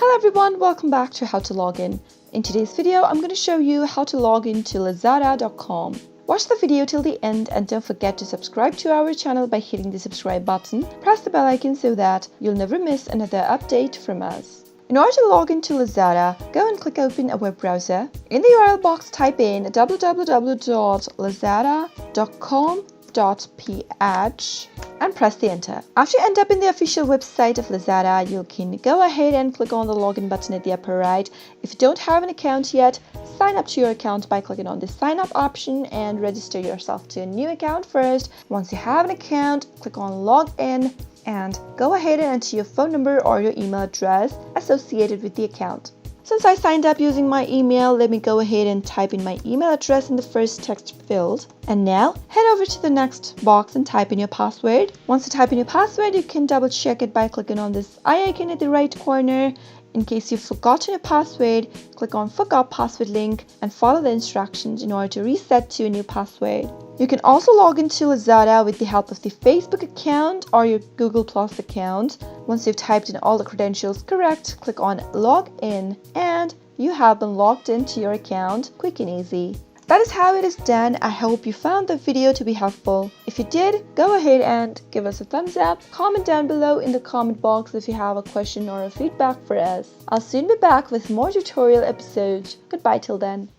Hello everyone, welcome back to How to Log In. In today's video, I'm going to show you how to log in to Lazada.com. Watch the video till the end and don't forget to subscribe to our channel by hitting the subscribe button. Press the bell icon so that you'll never miss another update from us. In order to log into Lazada, go and click open a web browser. In the URL box, type in www.lazada.com.ph and press the enter. After you end up in the official website of Lazada, you can go ahead and click on the login button at the upper right. If you don't have an account yet, sign up to your account by clicking on the sign up option and register yourself to a new account first. Once you have an account, click on log in and go ahead and enter your phone number or your email address associated with the account. Since I signed up using my email, let me go ahead and type in my email address in the first text field. And now head over to the next box and type in your password. Once you type in your password, you can double check it by clicking on this eye icon at the right corner. In case you've forgotten your password, click on Forgot Password link and follow the instructions in order to reset to a new password. You can also log into Lazada with the help of the Facebook account or your Google Plus account. Once you've typed in all the credentials correct, click on Log In and you have been logged into your account quick and easy. That is how it is done. I hope you found the video to be helpful. If you did, go ahead and give us a thumbs up. Comment down below in the comment box if you have a question or a feedback for us. I'll soon be back with more tutorial episodes. Goodbye till then.